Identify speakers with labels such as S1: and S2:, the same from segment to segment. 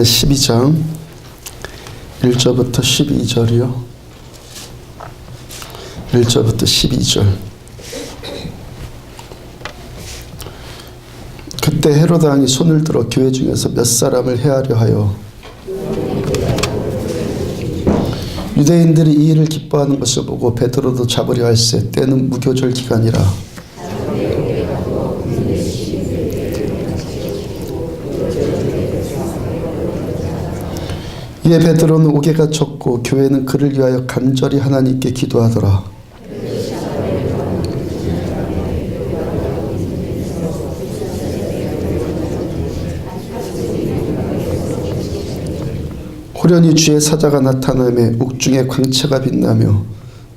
S1: 12장 1절부터 12절이요. 1절부터 12절. 그때 헤로드 왕이 손을 들어 교회 중에서 몇 사람을 해하려 하여 유대인들이 이 일을 기뻐하는 것을 보고 베드로도 잡으려 할세. 때는 무교절 기간이라. 이에 베드로는 옥에가 쳤고 교회는 그를 위하여 간절히 하나님께 기도하더라. 호련히 주의 사자가 나타나며 옥중에 광채가 빛나며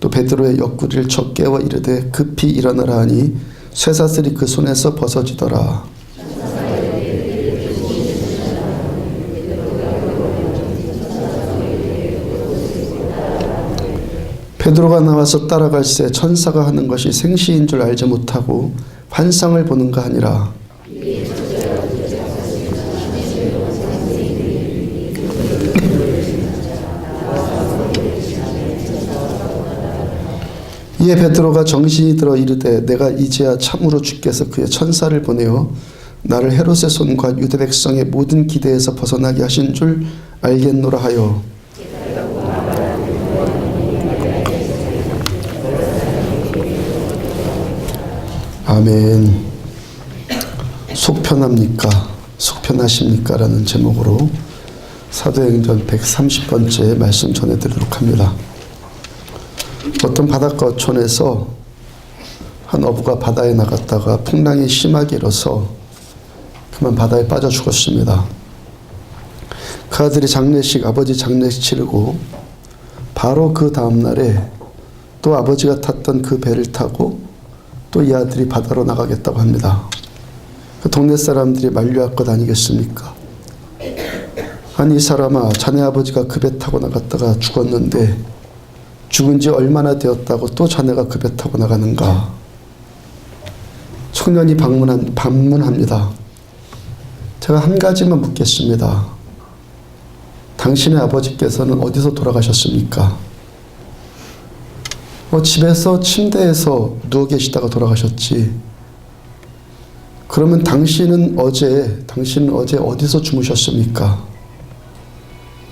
S1: 또 베드로의 옆구리를 쳐 깨워 이르되 급히 일어나라 하니 쇠사슬이 그 손에서 벗어지더라. 베드로가 나와서 따라갈새 천사가 하는 것이 생시인 줄 알지 못하고 환상을 보는가 하니라. 이에 베드로가 정신이 들어 이르되 내가 이제야 참으로 주께서 그의 천사를 보내어 나를 헤롯의 손과 유대 백성의 모든 기대에서 벗어나게 하신 줄 알겠노라 하여 아멘. 속편합니까? 속편하십니까? 라는 제목으로 사도행전 130번째 말씀 전해드리도록 합니다. 어떤 바닷가 어촌에서 한 어부가 바다에 나갔다가 풍랑이 심하게 일어서 그만 바다에 빠져 죽었습니다. 그 아들이 아버지 장례식 치르고 바로 그 다음날에 또 아버지가 탔던 그 배를 타고 또 이 아들이 바다로 나가겠다고 합니다. 그 동네 사람들이 만류할 것 아니겠습니까? 아니 이 사람아, 자네 아버지가 그 배 타고 나갔다가 죽었는데 죽은 지 얼마나 되었다고 또 자네가 그 배 타고 나가는가? 청년이 반문합니다. 제가 한 가지만 묻겠습니다. 당신의 아버지께서는 어디서 돌아가셨습니까? 집에서 침대에서 누워 계시다가 돌아가셨지. 그러면 당신은 어제 어디서 주무셨습니까?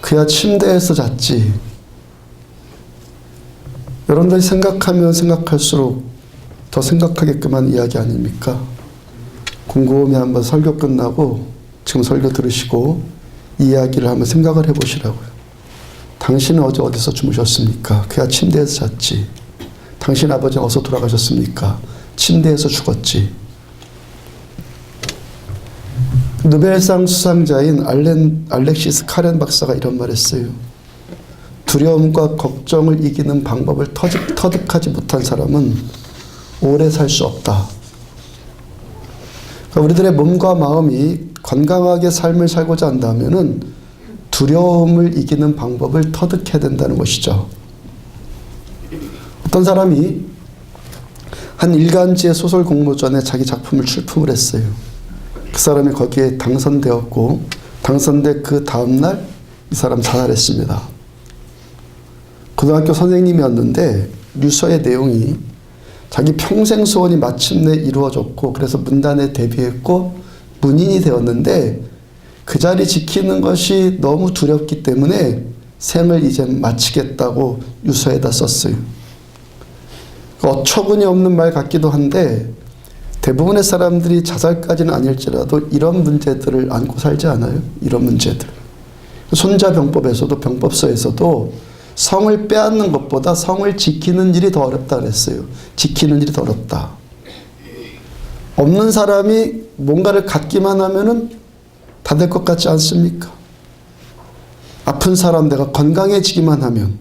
S1: 그야 침대에서 잤지. 여러분들이 생각하면 생각할수록 더 생각하게끔 한 이야기 아닙니까? 곰곰이 한번 설교 끝나고 지금 설교 들으시고 이 이야기를 한번 생각을 해보시라고요. 당신은 어제 어디서 주무셨습니까? 그야 침대에서 잤지. 당신 아버지는 어디서 돌아가셨습니까? 침대에서 죽었지. 노벨상 수상자인 알렉시스 카렌 박사가 이런 말 했어요. 두려움과 걱정을 이기는 방법을 터득하지 못한 사람은 오래 살 수 없다. 그러니까 우리들의 몸과 마음이 건강하게 삶을 살고자 한다면은 두려움을 이기는 방법을 터득해야 된다는 것이죠. 어떤 사람이 한 일간지의 소설 공모전에 자기 작품을 출품을 했어요. 그 사람이 거기에 당선되었고 당선된 그 다음날 이 사람 자살했습니다. 고등학교 선생님이었는데 유서의 내용이 자기 평생 소원이 마침내 이루어졌고 그래서 문단에 데뷔했고 문인이 되었는데 그 자리 지키는 것이 너무 두렵기 때문에 생을 이제 마치겠다고 유서에다 썼어요. 어처구니 없는 말 같기도 한데 대부분의 사람들이 자살까지는 아닐지라도 이런 문제들을 안고 살지 않아요? 이런 문제들. 손자병법에서도 병법서에서도 성을 빼앗는 것보다 성을 지키는 일이 더 어렵다 그랬어요. 지키는 일이 더 어렵다. 없는 사람이 뭔가를 갖기만 하면은 다 될 것 같지 않습니까? 아픈 사람 내가 건강해지기만 하면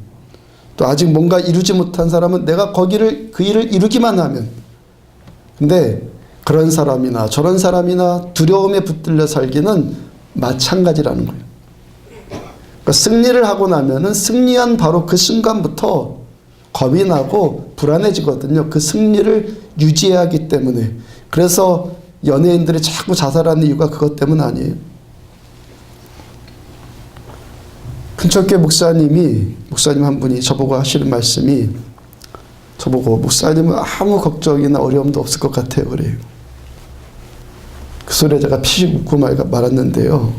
S1: 또 아직 뭔가 이루지 못한 사람은 내가 그 일을 이루기만 하면 근데 그런 사람이나 저런 사람이나 두려움에 붙들려 살기는 마찬가지라는 거예요. 그러니까 승리를 하고 나면은 승리한 바로 그 순간부터 겁이 나고 불안해지거든요. 그 승리를 유지해야 하기 때문에. 그래서 연예인들이 자꾸 자살하는 이유가 그것 때문 아니에요. 근처교회 목사님 한 분이 저보고 하시는 말씀이, 저보고 목사님은 아무 걱정이나 어려움도 없을 것 같아요 그래요. 그 소리에 제가 피식 웃고 말았는데요.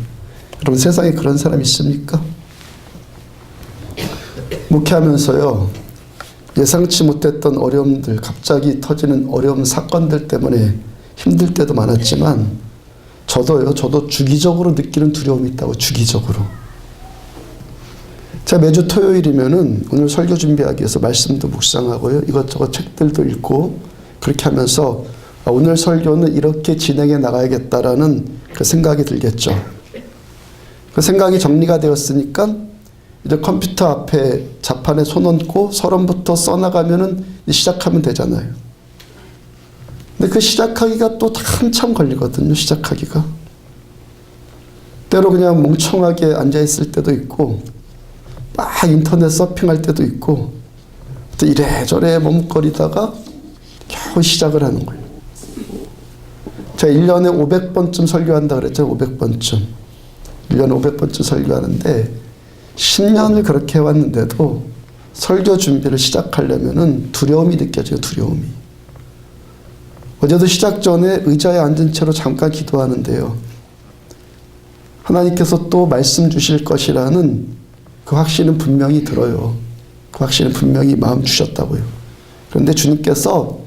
S1: 여러분, 세상에 그런 사람 있습니까? 목회하면서요, 예상치 못했던 어려움들, 갑자기 터지는 어려운 사건들 때문에 힘들 때도 많았지만 저도 주기적으로 느끼는 두려움이 있다고. 주기적으로. 제가 매주 토요일이면은 오늘 설교 준비하기 위해서 말씀도 묵상하고요, 이것저것 책들도 읽고 그렇게 하면서 오늘 설교는 이렇게 진행해 나가야겠다라는 그 생각이 들겠죠. 그 생각이 정리가 되었으니까 이제 컴퓨터 앞에 자판에 손 얹고 서론부터 써나가면은 시작하면 되잖아요. 근데 그 시작하기가 또 한참 걸리거든요. 시작하기가. 때로 그냥 멍청하게 앉아있을 때도 있고, 막 인터넷 서핑할 때도 있고, 또 이래저래 머뭇거리다가 겨우 시작을 하는 거예요. 제가 1년에 500번쯤 설교한다 그랬죠. 500번쯤. 1년에 500번쯤 설교하는데 10년을 그렇게 해왔는데도 설교 준비를 시작하려면은 두려움이 느껴져요. 두려움이. 어제도 시작 전에 의자에 앉은 채로 잠깐 기도하는데요, 하나님께서 또 말씀 주실 것이라는 그 확신은 분명히 들어요. 그 확신은 분명히 마음 주셨다고요. 그런데 주님께서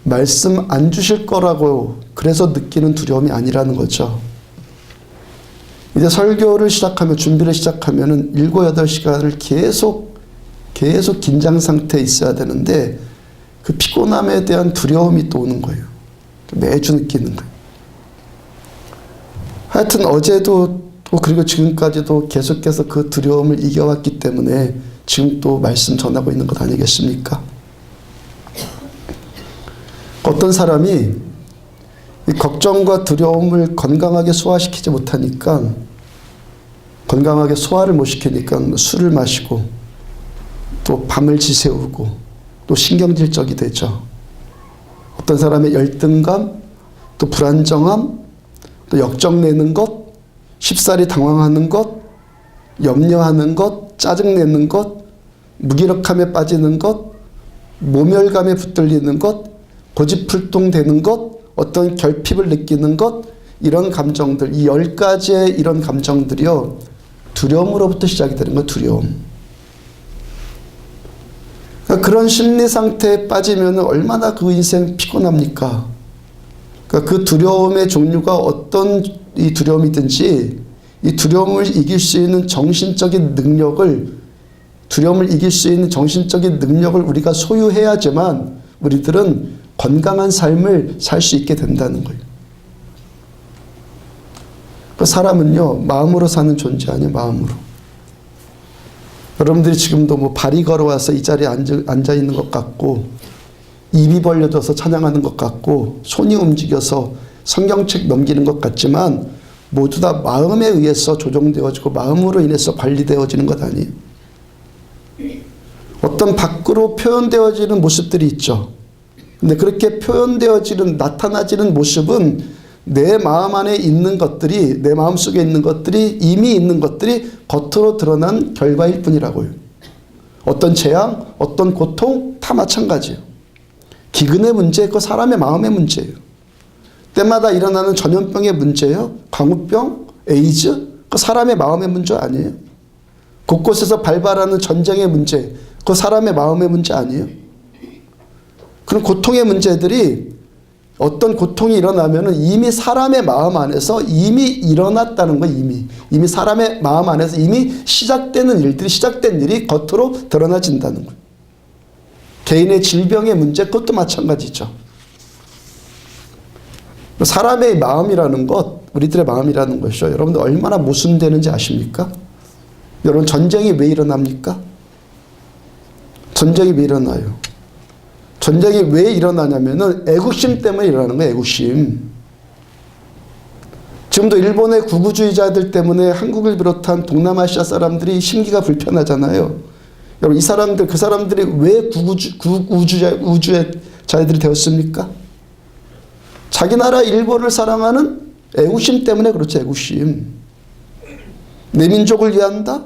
S1: 말씀 안 주실 거라고 그래서 느끼는 두려움이 아니라는 거죠. 이제 설교를 시작하면, 준비를 시작하면은 7, 8시간을 계속 긴장 상태에 있어야 되는데 그 피곤함에 대한 두려움이 또 오는 거예요. 매주 느끼는 거예요. 하여튼 어제도 또 그리고 지금까지도 계속해서 그 두려움을 이겨왔기 때문에 지금 또 말씀 전하고 있는 것 아니겠습니까? 어떤 사람이 이 걱정과 두려움을 건강하게 소화시키지 못하니까, 건강하게 소화를 못 시키니까 술을 마시고 또 밤을 지새우고 또 신경질적이 되죠. 어떤 사람의 열등감, 또 불안정함, 또 역정내는 것, 쉽사리 당황하는 것, 염려하는 것, 짜증내는 것, 무기력함에 빠지는 것, 모멸감에 붙들리는 것, 고집불통되는 것, 어떤 결핍을 느끼는 것, 이런 감정들, 이 10가지의 이런 감정들이요, 두려움으로부터 시작이 되는 거예요. 두려움. 그러니까 그런 심리 상태에 빠지면 얼마나 그 인생 피곤합니까? 그러니까 그 두려움의 종류가 어떤 이 두려움이든지 이 두려움을 이길 수 있는 정신적인 능력을, 두려움을 이길 수 있는 정신적인 능력을 우리가 소유해야지만 우리들은 건강한 삶을 살 수 있게 된다는 거예요. 그 사람은요, 마음으로 사는 존재 아니에요. 마음으로. 여러분들이 지금도 뭐 발이 걸어와서 이 자리에 앉아 있는 것 같고, 입이 벌려져서 찬양하는 것 같고, 손이 움직여서 성경책 넘기는 것 같지만 모두 다 마음에 의해서 조정되어지고 마음으로 인해서 관리되어지는 것 아니에요. 어떤 밖으로 표현되어지는 모습들이 있죠. 근데 그렇게 표현되어지는, 나타나지는 모습은 내 마음 안에 있는 것들이, 내 마음 속에 있는 것들이, 이미 있는 것들이 겉으로 드러난 결과일 뿐이라고요. 어떤 재앙, 어떤 고통 다 마찬가지예요. 기근의 문제, 그 사람의 마음의 문제예요. 때마다 일어나는 전염병의 문제예요. 광우병, 에이즈, 그 사람의 마음의 문제 아니에요. 곳곳에서 발발하는 전쟁의 문제, 그 사람의 마음의 문제 아니에요. 그런 고통의 문제들이, 어떤 고통이 일어나면은 이미 사람의 마음 안에서 이미 일어났다는 거예요. 이미 사람의 마음 안에서 이미 시작되는 일들이, 시작된 일이 겉으로 드러나진다는 거예요. 개인의 질병의 문제, 그것도 마찬가지죠. 사람의 마음이라는 것, 우리들의 마음이라는 것이죠. 여러분들 얼마나 모순되는지 아십니까? 여러분, 전쟁이 왜 일어납니까? 전쟁이 왜 일어나요? 전쟁이 왜 일어나냐면은 애국심 때문에 일어나는 거예요. 애국심. 지금도 일본의 구구주의자들 때문에 한국을 비롯한 동남아시아 사람들이 심기가 불편하잖아요. 여러분, 이 사람들, 그 사람들이 왜 구구주의자들이 되었습니까? 자기 나라 일본을 사랑하는 애국심 때문에 그렇죠. 애국심. 내 민족을 위한다?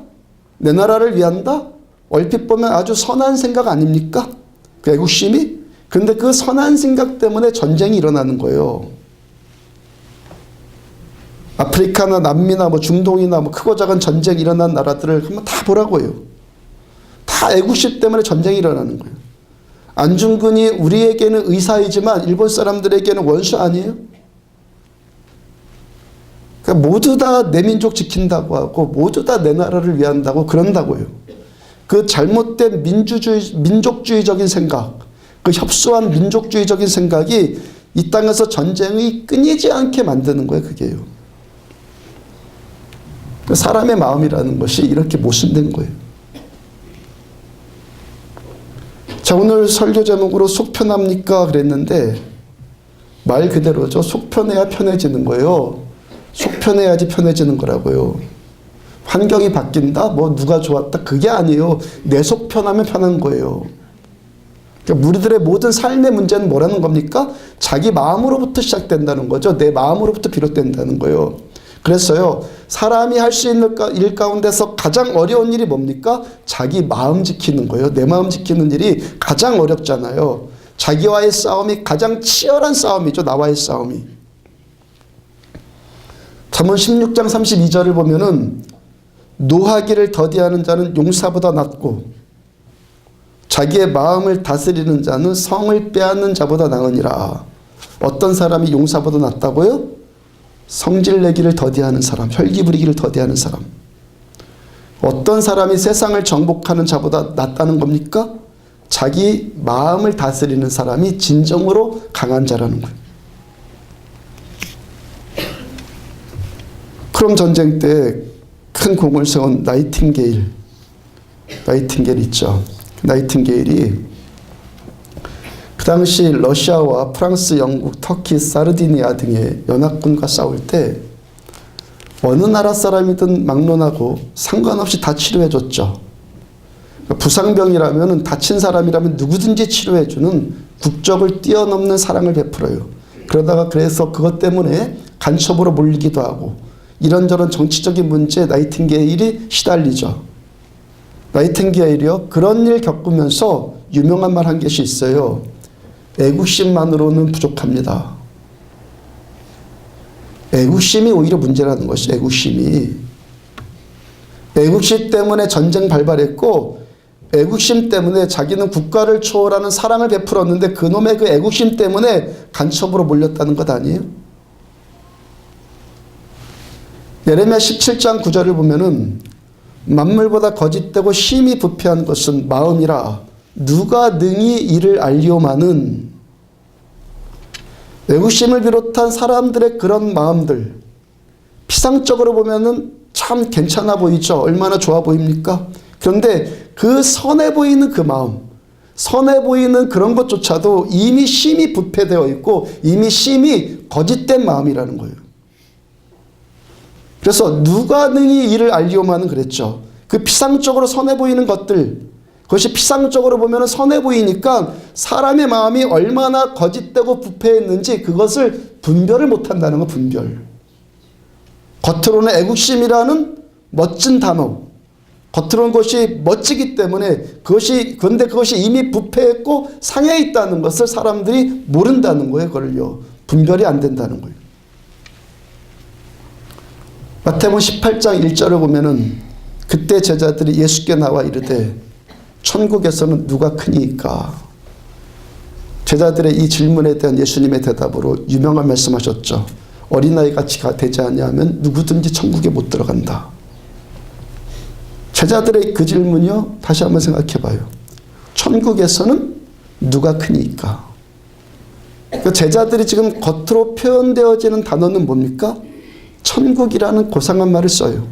S1: 내 나라를 위한다? 얼핏 보면 아주 선한 생각 아닙니까? 그 애국심이? 그런데 그 선한 생각 때문에 전쟁이 일어나는 거예요. 아프리카나 남미나 뭐 중동이나 뭐 크고 작은 전쟁이 일어난 나라들을 한번 다 보라고요. 다 애국심 때문에 전쟁이 일어나는 거예요. 안중근이 우리에게는 의사이지만 일본 사람들에게는 원수 아니에요? 그러니까 모두 다 내 민족 지킨다고 하고 모두 다 내 나라를 위한다고 그런다고요. 그 잘못된 민족주의적인 생각, 그 협소한 민족주의적인 생각이 이 땅에서 전쟁이 끊이지 않게 만드는 거예요. 그게요. 사람의 마음이라는 것이 이렇게 모순된 거예요. 자, 오늘 설교 제목으로 속 편합니까? 그랬는데 말 그대로죠. 속 편해야 편해지는 거예요. 속 편해야지 편해지는 거라고요. 환경이 바뀐다? 뭐 누가 좋았다? 그게 아니에요. 내 속 편하면 편한 거예요. 그러니까 우리들의 모든 삶의 문제는 뭐라는 겁니까? 자기 마음으로부터 시작된다는 거죠. 내 마음으로부터 비롯된다는 거예요. 그래서요, 사람이 할 수 있는 일 가운데서 가장 어려운 일이 뭡니까? 자기 마음 지키는 거예요. 내 마음 지키는 일이 가장 어렵잖아요. 자기와의 싸움이 가장 치열한 싸움이죠. 나와의 싸움이. 잠언 16장 32절을 보면은 노하기를 더디하는 자는 용사보다 낫고 자기의 마음을 다스리는 자는 성을 빼앗는 자보다 나으니라. 어떤 사람이 용사보다 낫다고요? 성질내기를 더디하는 사람, 혈기 부리기를 더디하는 사람. 어떤 사람이 세상을 정복하는 자보다 낫다는 겁니까? 자기 마음을 다스리는 사람이 진정으로 강한 자라는 거예요. 크롬 전쟁 때 큰 공을 세운 나이팅게일 있죠. 나이팅게일이 그 당시 러시아와 프랑스, 영국, 터키, 사르디니아 등의 연합군과 싸울 때 어느 나라 사람이든 막론하고 상관없이 다 치료해줬죠. 부상병이라면 다친 사람이라면 누구든지 치료해주는 국적을 뛰어넘는 사랑을 베풀어요. 그러다가 그래서 그것 때문에 간첩으로 몰리기도 하고 이런저런 정치적인 문제에 나이팅게일이 시달리죠. 나이팅게일이요, 그런 일 겪으면서 유명한 말 한 개씩 있어요. 애국심만으로는 부족합니다. 애국심이 오히려 문제라는 것이 애국심이. 애국심 때문에 전쟁 발발했고 애국심 때문에 자기는 국가를 초월하는 사랑을 베풀었는데 그놈의 그 애국심 때문에 간첩으로 몰렸다는 것 아니에요? 예레미야 17장 9절을 보면은 만물보다 거짓되고 심히 부패한 것은 마음이라 누가 능히 이를 알리오마는. 애국심을 비롯한 사람들의 그런 마음들, 피상적으로 보면은 참 괜찮아 보이죠. 얼마나 좋아 보입니까? 그런데 그 선해 보이는 그 마음, 선해 보이는 그런 것조차도 이미 심히 부패되어 있고 이미 심히 거짓된 마음이라는 거예요. 그래서 누가 능히 이를 알리오마는 그랬죠. 그 피상적으로 선해 보이는 것들, 그것이 피상적으로 보면 선해 보이니까 사람의 마음이 얼마나 거짓되고 부패했는지 그것을 분별을 못한다는 거, 분별. 겉으로는 애국심이라는 멋진 단어, 겉으로는 것이 멋지기 때문에 그런데 그것이 이미 부패했고 상해 있다는 것을 사람들이 모른다는 거예요. 그걸요. 분별이 안 된다는 거예요. 마태복음 18장 1절을 보면은 그때 제자들이 예수께 나와 이르되 천국에서는 누가 크니까. 제자들의 이 질문에 대한 예수님의 대답으로 유명한 말씀하셨죠. 어린아이 같이 되지 않냐면 누구든지 천국에 못 들어간다. 제자들의 그 질문이요, 다시 한번 생각해 봐요. 천국에서는 누가 크니까. 그 제자들이 지금 겉으로 표현되어지는 단어는 뭡니까? 천국이라는 고상한 말을 써요.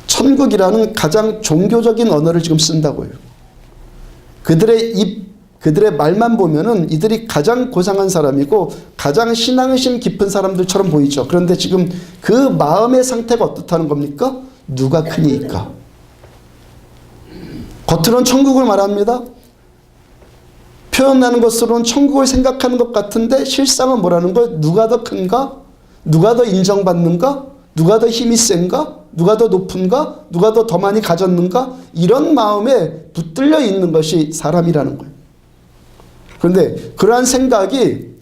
S1: 천국이라는 가장 종교적인 언어를 지금 쓴다고요. 그들의 말만 보면은 이들이 가장 고상한 사람이고 가장 신앙심 깊은 사람들처럼 보이죠. 그런데 지금 그 마음의 상태가 어떻다는 겁니까? 누가 크니까. 겉으로는 천국을 말합니다. 표현하는 것으로는 천국을 생각하는 것 같은데 실상은 뭐라는 거예요? 누가 더 큰가? 누가 더 인정받는가? 누가 더 힘이 센가? 누가 더 높은가? 누가 더 많이 가졌는가? 이런 마음에 붙들려 있는 것이 사람이라는 거예요. 그런데 그러한 생각이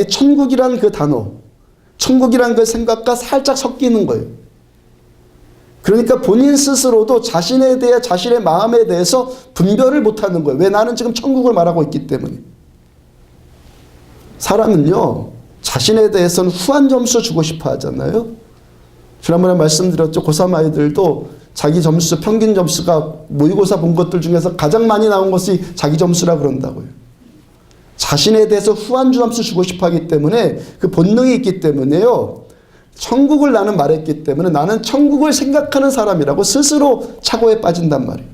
S1: 천국이란 그 단어, 천국이란 그 생각과 살짝 섞이는 거예요. 그러니까 본인 스스로도 자신에 대해, 자신의 마음에 대해서 분별을 못하는 거예요. 왜? 나는 지금 천국을 말하고 있기 때문에. 사람은요, 자신에 대해서는 후한 점수 주고 싶어 하잖아요. 지난번에 말씀드렸죠. 고3 아이들도 자기 점수, 평균 점수가 모의고사 본 것들 중에서 가장 많이 나온 것이 자기 점수라 그런다고요. 자신에 대해서 후한 점수 주고 싶어 하기 때문에, 그 본능이 있기 때문에요. 천국을 나는 말했기 때문에 나는 천국을 생각하는 사람이라고 스스로 착오에 빠진단 말이에요.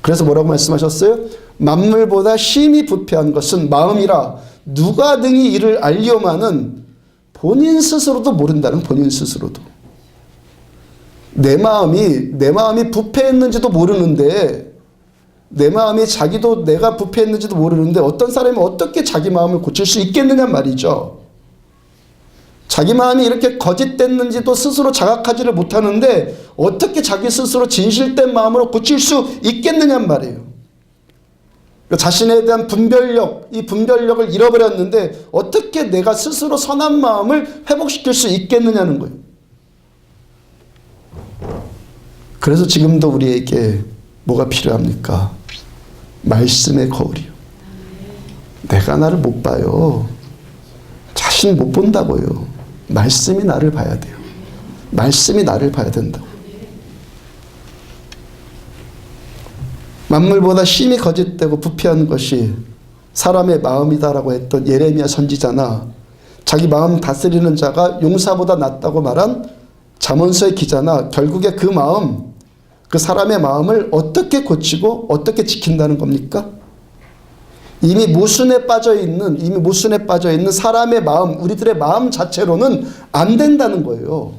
S1: 그래서 뭐라고 말씀하셨어요? 만물보다 심히 부패한 것은 마음이라 누가 능히 이를 알려마는 본인 스스로도 모른다는, 본인 스스로도. 내 마음이 부패했는지도 모르는데, 내 마음이 자기도 내가 부패했는지도 모르는데 어떤 사람이 어떻게 자기 마음을 고칠 수 있겠느냐 말이죠. 자기 마음이 이렇게 거짓됐는지도 스스로 자각하지를 못하는데 어떻게 자기 스스로 진실된 마음으로 고칠 수 있겠느냔 말이에요. 자신에 대한 분별력, 이 분별력을 잃어버렸는데 어떻게 내가 스스로 선한 마음을 회복시킬 수 있겠느냐는 거예요. 그래서 지금도 우리에게 뭐가 필요합니까? 말씀의 거울이요. 내가 나를 못 봐요. 자신 못 본다고요. 말씀이 나를 봐야 돼요. 말씀이 나를 봐야 된다고. 만물보다 심히 거짓되고 부패한 것이 사람의 마음이다라고 했던 예레미야 선지자나, 자기 마음 다스리는 자가 용사보다 낫다고 말한 잠언서의 기자나, 결국에 그 마음, 그 사람의 마음을 어떻게 고치고 어떻게 지킨다는 겁니까? 이미 모순에 빠져 있는 사람의 마음, 우리들의 마음 자체로는 안 된다는 거예요.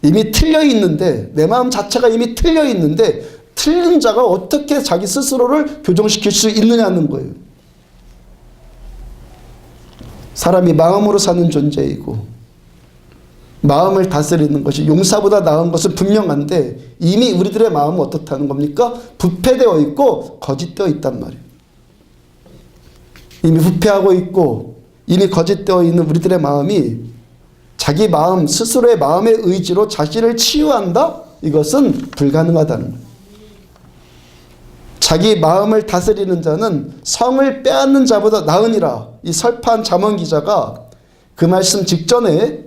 S1: 이미 틀려 있는데, 내 마음 자체가 이미 틀려 있는데 틀린 자가 어떻게 자기 스스로를 교정시킬 수 있느냐는 거예요. 사람이 마음으로 사는 존재이고 마음을 다스리는 것이 용사보다 나은 것은 분명한데 이미 우리들의 마음은 어떻다는 겁니까? 부패되어 있고 거짓되어 있단 말이에요. 이미 부패하고 있고 이미 거짓되어 있는 우리들의 마음이 자기 마음, 스스로의 마음의 의지로 자신을 치유한다? 이것은 불가능하다는 거예요. 자기 마음을 다스리는 자는 성을 빼앗는 자보다 나으니라. 이 설파한 잠언 기자가 그 말씀 직전에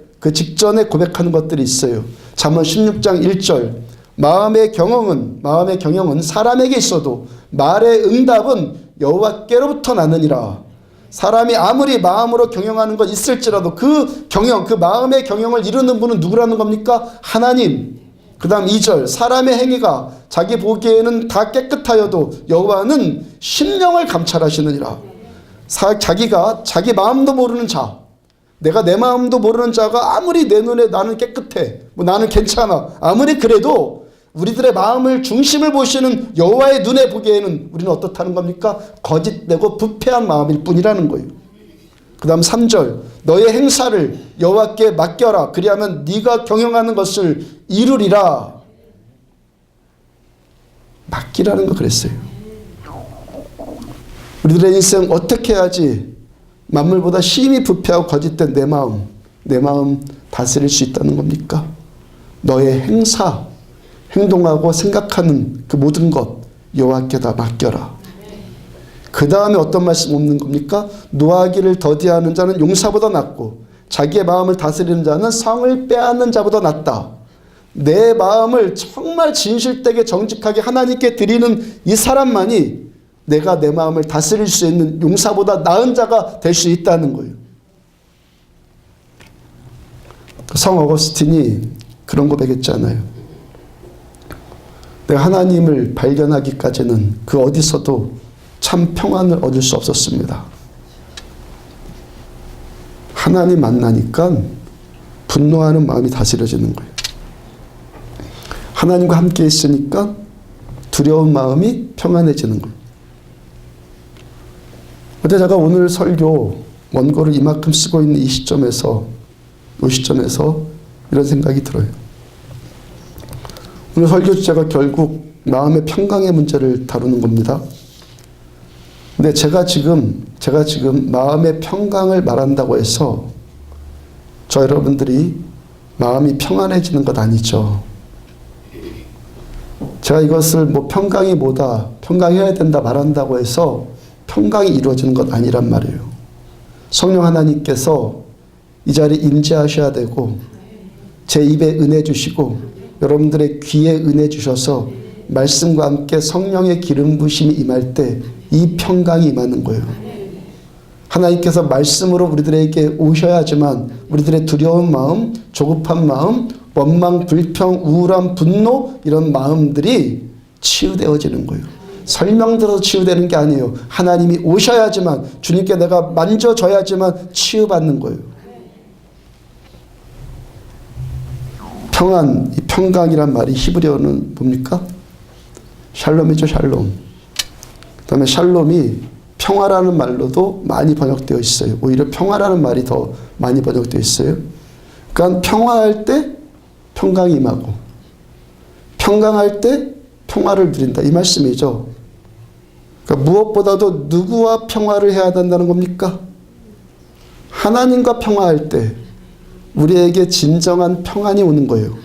S1: 고백하는 것들이 있어요. 잠언 16장 1절. 마음의 경영은 사람에게 있어도 말의 응답은 여호와께로부터 나느니라. 사람이 아무리 마음으로 경영하는 것 있을지라도 그 마음의 경영을 이루는 분은 누구라는 겁니까? 하나님. 그 다음 2절. 사람의 행위가 자기 보기에는 다 깨끗하여도 여호와는 심령을 감찰하시느니라. 자기가 자기 마음도 모르는 자, 내가 내 마음도 모르는 자가 아무리 내 눈에 나는 깨끗해, 나는 괜찮아, 아무리 그래도 우리들의 마음을 중심을 보시는 여호와의 눈에 보기에는 우리는 어떻다는 겁니까? 거짓되고 부패한 마음일 뿐이라는 거예요. 그 다음 3절. 너의 행사를 여호와께 맡겨라. 그리하면 네가 경영하는 것을 이루리라. 맡기라는 거 그랬어요. 우리들의 인생 어떻게 해야지 만물보다 심히 부패하고 거짓된 내 마음 다스릴 수 있다는 겁니까? 너의 행사, 행동하고 생각하는 그 모든 것 여호와께다 맡겨라. 그 다음에 어떤 말씀 없는 겁니까? 노하기를 더디하는 자는 용사보다 낫고 자기의 마음을 다스리는 자는 성을 빼앗는 자보다 낫다. 내 마음을 정말 진실되게 정직하게 하나님께 드리는 이 사람만이 내가 내 마음을 다스릴 수 있는 용사보다 나은 자가 될 수 있다는 거예요. 성 어거스틴이 그런 고백했잖아요. 내가 하나님을 발견하기까지는 그 어디서도 참 평안을 얻을 수 없었습니다. 하나님 만나니까 분노하는 마음이 다스려지는 거예요. 하나님과 함께 있으니까 두려운 마음이 평안해지는 거예요. 근데 제가 오늘 설교 원고를 이만큼 쓰고 있는 이 시점에서 이 시점에서 이런 생각이 들어요. 오늘 설교 주제가 결국 마음의 평강의 문제를 다루는 겁니다. 근데 제가 지금 마음의 평강을 말한다고 해서 저 여러분들이 마음이 평안해지는 것 아니죠. 제가 이것을 뭐 평강이 뭐다, 평강해야 된다 말한다고 해서 평강이 이루어지는 것 아니란 말이에요. 성령 하나님께서 이 자리에 임재하셔야 되고 제 입에 은혜 주시고 여러분들의 귀에 은혜 주셔서 말씀과 함께 성령의 기름 부심이 임할 때 이 평강이 임하는 거예요. 하나님께서 말씀으로 우리들에게 오셔야지만 우리들의 두려운 마음, 조급한 마음, 원망, 불평, 우울함, 분노 이런 마음들이 치유되어지는 거예요. 설명들어서 치유되는 게 아니에요. 하나님이 오셔야지만, 주님께 내가 만져져야지만 치유받는 거예요. 평안, 이 평강이란 말이 히브리어는 뭡니까? 샬롬이죠, 샬롬. 그 다음에 샬롬이 평화라는 말로도 많이 번역되어 있어요. 오히려 평화라는 말이 더 많이 번역되어 있어요. 그러니까 평화할 때 평강이 임하고 평강할 때 평화를 누린다. 이 말씀이죠. 그러니까 무엇보다도 누구와 평화를 해야 된다는 겁니까? 하나님과 평화할 때 우리에게 진정한 평안이 오는 거예요.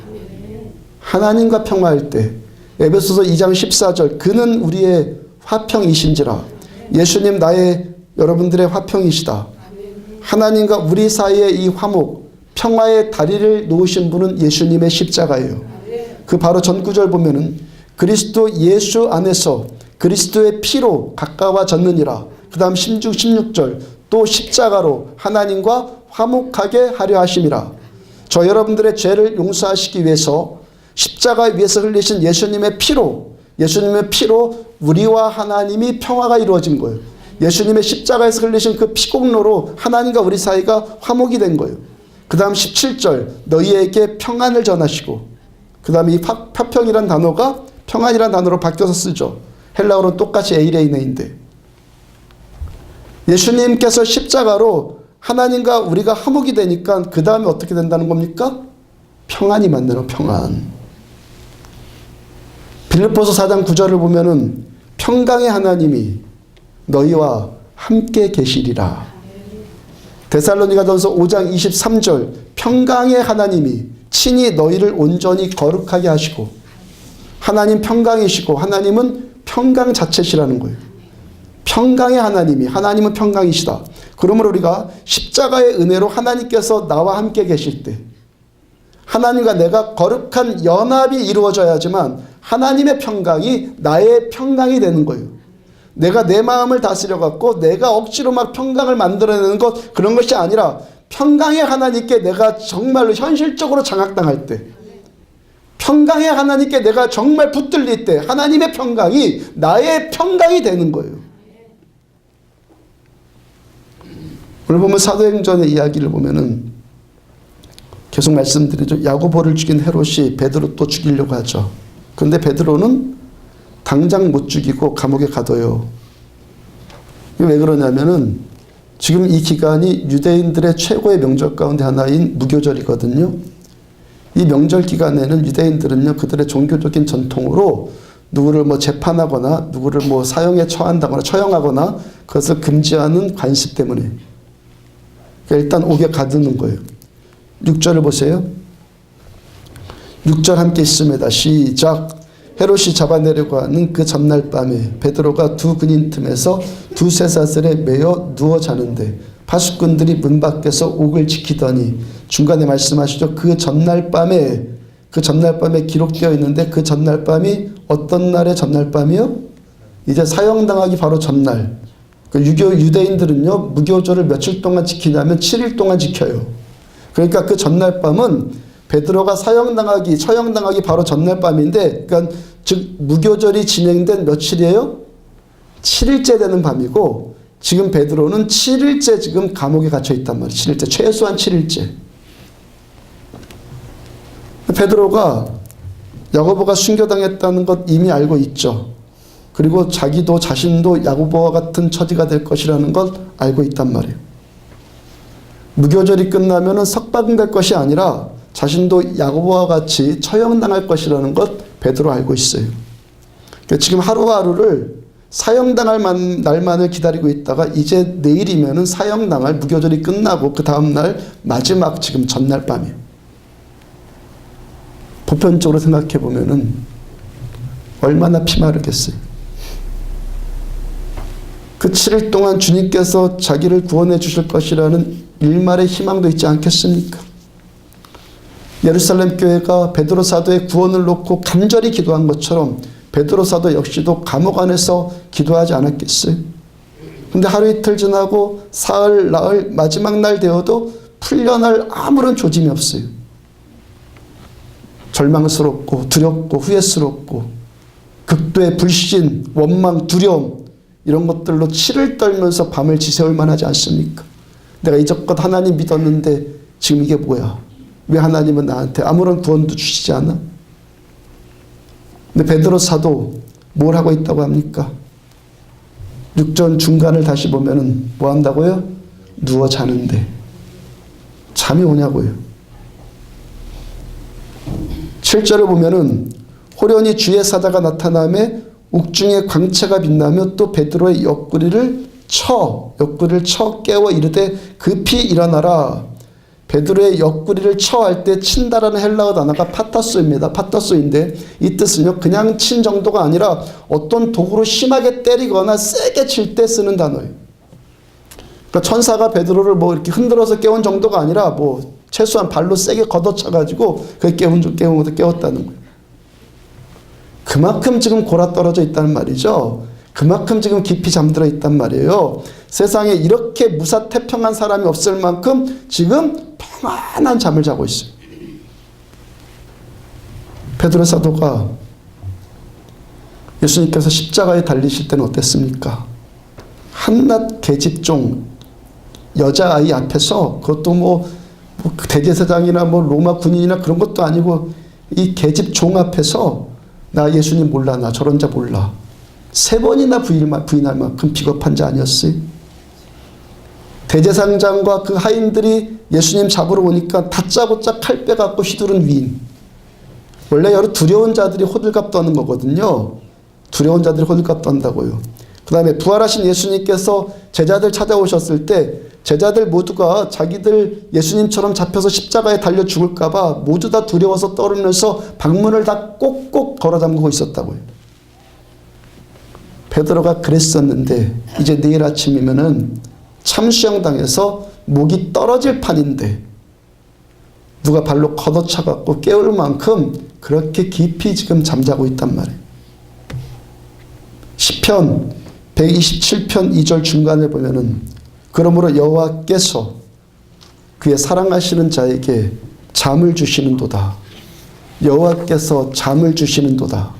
S1: 하나님과 평화할 때 에베소서 2장 14절 그는 우리의 화평이신지라. 예수님 나의 여러분들의 화평이시다. 하나님과 우리 사이의 이 화목 평화의 다리를 놓으신 분은 예수님의 십자가예요. 그 바로 전 구절 보면은 그리스도 예수 안에서 그리스도의 피로 가까워졌느니라. 그 다음 16절 또 십자가로 하나님과 화목하게 하려 하심이라. 저 여러분들의 죄를 용서하시기 위해서 십자가 위에서 흘리신 예수님의 피로 우리와 하나님이 평화가 이루어진 거예요. 예수님의 십자가에서 흘리신 그 피공로로 하나님과 우리 사이가 화목이 된 거예요. 그 다음 17절 너희에게 평안을 전하시고 그 다음에 이 화평이란 단어가 평안이란 단어로 바뀌어서 쓰죠. 헬라어로는 똑같이 에이레이네인데 예수님께서 십자가로 하나님과 우리가 화목이 되니까 그 다음에 어떻게 된다는 겁니까? 평안이 만나는 평안. 빌립보서 4장 9절을 보면은 평강의 하나님이 너희와 함께 계시리라. 데살로니가전서 5장 23절 평강의 하나님이 친히 너희를 온전히 거룩하게 하시고 하나님 평강이시고 하나님은 평강 자체시라는 거예요. 평강의 하나님은 평강이시다. 그러므로 우리가 십자가의 은혜로 하나님께서 나와 함께 계실 때 하나님과 내가 거룩한 연합이 이루어져야지만 하나님의 평강이 나의 평강이 되는 거예요. 내가 내 마음을 다스려 갖고 내가 억지로 막 평강을 만들어내는 것 그런 것이 아니라 평강의 하나님께 내가 정말로 현실적으로 장악당할 때 평강의 하나님께 내가 정말 붙들릴 때 하나님의 평강이 나의 평강이 되는 거예요. 오늘 보면 사도행전의 이야기를 보면은 계속 말씀드리죠. 야고보를 죽인 헤롯이 베드로 또 죽이려고 하죠. 그런데 베드로는 당장 못 죽이고 감옥에 가둬요. 왜 그러냐면은 지금 이 기간이 유대인들의 최고의 명절 가운데 하나인 무교절이거든요. 이 명절 기간에는 유대인들은요 그들의 종교적인 전통으로 누구를 뭐 재판하거나 누구를 뭐 사형에 처한다거나 처형하거나 그것을 금지하는 관습 때문에 그러니까 일단 옥에 가두는 거예요. 6절을 보세요. 6절 함께 있습니다. 시작. 헤롯이 잡아내려고 하는 그 전날 밤에 베드로가 두 근인 틈에서 두 쇠사슬에 매여 누워 자는데 파수꾼들이 문 밖에서 옥을 지키더니 중간에 말씀하시죠. 그 전날 밤에 기록되어 있는데 그 전날 밤이 어떤 날의 전날 밤이요? 이제 사형당하기 바로 전날. 그 유대인들은요 무교절을 며칠 동안 지키냐면 7일 동안 지켜요. 그러니까 그 전날 밤은 베드로가 처형당하기 바로 전날 밤인데, 그러니까 즉 무교절이 진행된 며칠이에요? 7일째 되는 밤이고, 지금 베드로는 7일째 지금 감옥에 갇혀 있단 말이에요. 7일째, 최소한 7일째. 베드로가 야고보가 순교당했다는 것 이미 알고 있죠. 그리고 자신도 야고보와 같은 처지가 될 것이라는 것 알고 있단 말이에요. 무교절이 끝나면은 석방될 것이 아니라 자신도 야고보와 같이 처형당할 것이라는 것 베드로 알고 있어요. 그러니까 지금 하루하루를 사형당할 날만을 기다리고 있다가 이제 내일이면은 사형당할 무교절이 끝나고 그 다음날 마지막 지금 전날 밤이에요. 보편적으로 생각해 보면은 얼마나 피마르겠어요. 그 7일 동안 주님께서 자기를 구원해 주실 것이라는 일말의 희망도 있지 않겠습니까? 예루살렘 교회가 베드로 사도의 구원을 놓고 간절히 기도한 것처럼 베드로 사도 역시도 감옥 안에서 기도하지 않았겠어요? 근데 하루 이틀 지나고 사흘, 나흘, 마지막 날 되어도 풀려날 아무런 조짐이 없어요. 절망스럽고 두렵고 후회스럽고 극도의 불신, 원망, 두려움 이런 것들로 치를 떨면서 밤을 지새울 만하지 않습니까? 내가 이제껏 하나님 믿었는데 지금 이게 뭐야? 왜 하나님은 나한테 아무런 구원도 주시지 않아? 근데 베드로 사도 뭘 하고 있다고 합니까? 6절 중간을 다시 보면은 뭐 한다고요? 누워 자는데 잠이 오냐고요. 7절을 보면은 호련히 주의 사자가 나타나며 옥중에 광채가 빛나며 또 베드로의 옆구리를 쳐 깨워 이르되 급히 일어나라. 베드로의 옆구리를 쳐 할 때 친다라는 헬라어 단어가 파타소입니다. 파타소인데 이 뜻은요 그냥 친 정도가 아니라 어떤 도구로 심하게 때리거나 세게 칠 때 쓰는 단어예요. 그러니까 천사가 베드로를 뭐 이렇게 흔들어서 깨운 정도가 아니라 뭐 최소한 발로 세게 걷어차가지고 그 깨웠다는 거예요. 그만큼 지금 골아 떨어져 있다는 말이죠. 그만큼 지금 깊이 잠들어 있단 말이에요. 세상에 이렇게 무사태평한 사람이 없을 만큼 지금 평안한 잠을 자고 있어요. 베드로 사도가 예수님께서 십자가에 달리실 때는 어땠습니까? 한낱 계집종 여자아이 앞에서 그것도 뭐 대제사장이나 뭐 로마 군인이나 그런 것도 아니고 이 계집종 앞에서 나 예수님 몰라, 나 저런 자 몰라. 3번이나 부인할 만큼 비겁한 자 아니었어요? 대제사장과 그 하인들이 예수님 잡으러 오니까 다짜고짜 칼 빼갖고 휘두른 위인. 원래 여러 두려운 자들이 호들갑 떠는 거거든요. 두려운 자들이 호들갑 떤다고요. 그 다음에 부활하신 예수님께서 제자들 찾아오셨을 때 제자들 모두가 자기들 예수님처럼 잡혀서 십자가에 달려 죽을까봐 모두 다 두려워서 떨으면서 방문을 다 꼭꼭 걸어 잠그고 있었다고요. 베드로가 그랬었는데 이제 내일 아침이면은 참수형당해서 목이 떨어질 판인데 누가 발로 걷어차갖고 깨울 만큼 그렇게 깊이 지금 잠자고 있단 말이에요. 시편 127편 2절 중간에 보면은 그러므로 여호와께서 그의 사랑하시는 자에게 잠을 주시는도다. 여호와께서 잠을 주시는도다.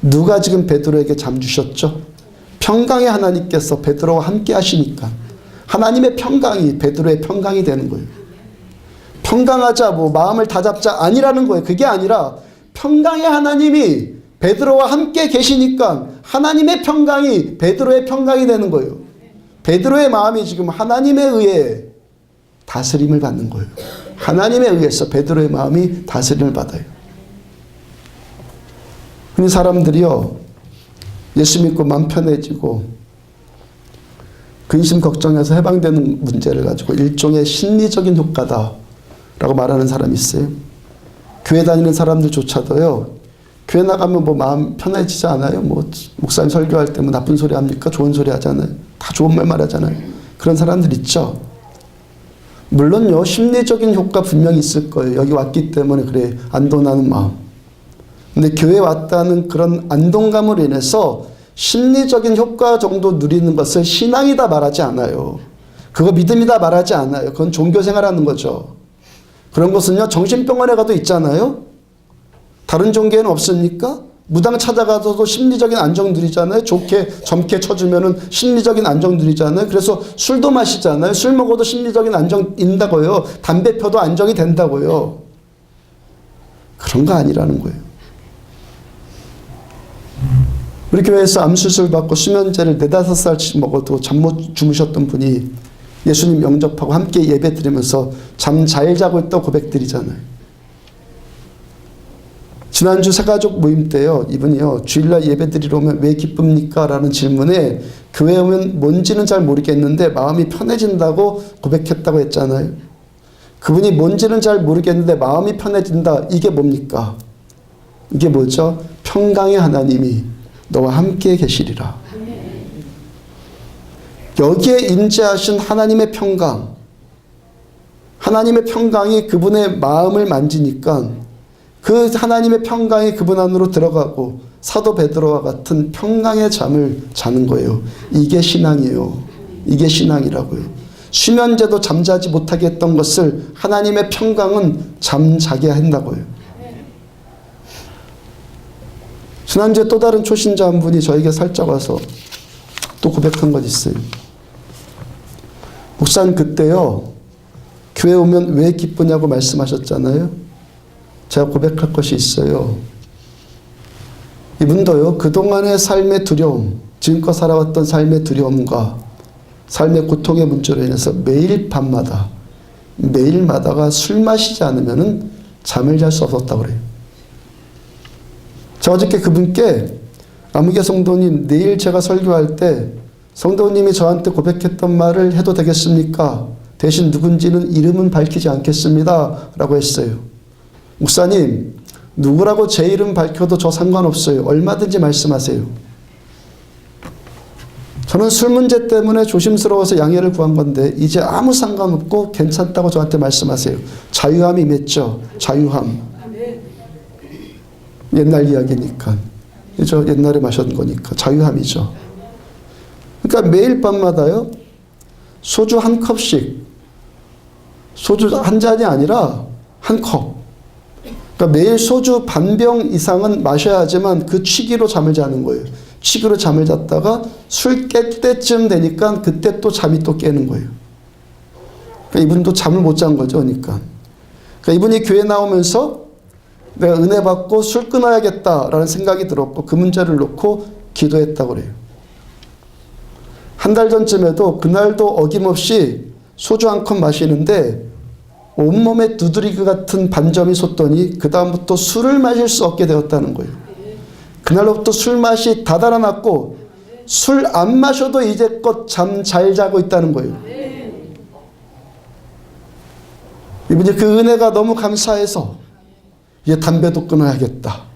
S1: 누가 지금 베드로에게 잠 주셨죠? 평강의 하나님께서 베드로와 함께 하시니까 하나님의 평강이 베드로의 평강이 되는 거예요. 평강하자 뭐 마음을 다잡자 아니라는 거예요. 그게 아니라 평강의 하나님이 베드로와 함께 계시니까 하나님의 평강이 베드로의 평강이 되는 거예요. 베드로의 마음이 지금 하나님에 의해 다스림을 받는 거예요. 하나님에 의해서 베드로의 마음이 다스림을 받아요. 근데 사람들이요 예수 믿고 마음 편해지고 근심 걱정해서 해방되는 문제를 가지고 일종의 심리적인 효과다라고 말하는 사람이 있어요. 교회 다니는 사람들조차도요 교회 나가면 뭐 마음 편해지지 않아요? 뭐 목사님 설교할 때 뭐 나쁜 소리 합니까? 좋은 소리 하잖아요. 다 좋은 말 말하잖아요. 그런 사람들 있죠. 물론요 심리적인 효과 분명히 있을 거예요. 여기 왔기 때문에 그래 안도나는 마음. 근데 교회 왔다는 그런 안동감으로 인해서 심리적인 효과 정도 누리는 것을 신앙이다 말하지 않아요. 그거 믿음이다 말하지 않아요. 그건 종교생활하는 거죠. 그런 것은요 정신병원에 가도 있잖아요. 다른 종교에는 없습니까? 무당 찾아가서도 심리적인 안정 누리잖아요. 좋게 점괘 쳐주면은 심리적인 안정 누리잖아요. 그래서 술도 마시잖아요. 술 먹어도 심리적인 안정 있다고요. 담배 펴도 안정이 된다고요. 그런 거 아니라는 거예요. 우리 교회에서 암수술 받고 수면제를 4-5살씩 먹어도 잠 못 주무셨던 분이 예수님 영접하고 함께 예배 드리면서 잠 잘 자고 있다고 고백드리잖아요. 지난주 새가족 모임 때요, 이분이요, 주일날 예배 드리러 오면 왜 기쁩니까? 라는 질문에 교회 오면 뭔지는 잘 모르겠는데 마음이 편해진다고 고백했다고 했잖아요. 그분이 뭔지는 잘 모르겠는데 마음이 편해진다. 이게 뭡니까? 이게 뭐죠? 평강의 하나님이 너와 함께 계시리라. 여기에 임재하신 하나님의 평강, 하나님의 평강이 그분의 마음을 만지니까 그 하나님의 평강이 그분 안으로 들어가고 사도 베드로와 같은 평강의 잠을 자는 거예요. 이게 신앙이에요. 이게 신앙이라고요. 수면제도 잠자지 못하게 했던 것을 하나님의 평강은 잠자게 한다고요. 지난주에 또 다른 초신자 한 분이 저에게 살짝 와서 또 고백한 것 있어요. 목사님, 그때요, 교회 오면 왜 기쁘냐고 말씀하셨잖아요. 제가 고백할 것이 있어요. 이분도요, 그동안의 삶의 두려움, 지금껏 살아왔던 삶의 두려움과 삶의 고통의 문제로 인해서 매일 밤마다, 매일마다가 술 마시지 않으면 잠을 잘 수 없었다고 그래요. 저 어저께 그분께 아무개 성도님, 내일 제가 설교할 때 성도님이 저한테 고백했던 말을 해도 되겠습니까? 대신 누군지는 이름은 밝히지 않겠습니다. 라고 했어요. 목사님, 누구라고 제 이름 밝혀도 저 상관없어요. 얼마든지 말씀하세요. 저는 술 문제 때문에 조심스러워서 양해를 구한 건데 이제 아무 상관없고 괜찮다고 저한테 말씀하세요. 자유함이 맺죠. 자유함. 옛날 이야기니까. 그죠? 옛날에 마셨던 거니까. 자유함이죠. 그러니까 매일 밤마다요, 소주 한 컵씩, 소주 한 잔이 아니라 한 컵. 그러니까 매일 소주 반병 이상은 마셔야 하지만 그 취기로 잠을 자는 거예요. 취기로 잠을 잤다가 술 깰 때쯤 되니까 그때 또 잠이 또 깨는 거예요. 그러니까 이분도 잠을 못 잔 거죠. 그러니까 이분이 교회 나오면서 내가 은혜 받고 술 끊어야겠다라는 생각이 들었고 그 문제를 놓고 기도했다고 그래요. 한 달 전쯤에도 그날도 어김없이 소주 한 컵 마시는데 온몸에 두드리기 같은 반점이 솟더니 그 다음부터 술을 마실 수 없게 되었다는 거예요. 그날로부터 술 맛이 다 달아났고 술 안 마셔도 이제껏 잠 잘 자고 있다는 거예요. 이분이 그 은혜가 너무 감사해서 이제 담배도 끊어야겠다.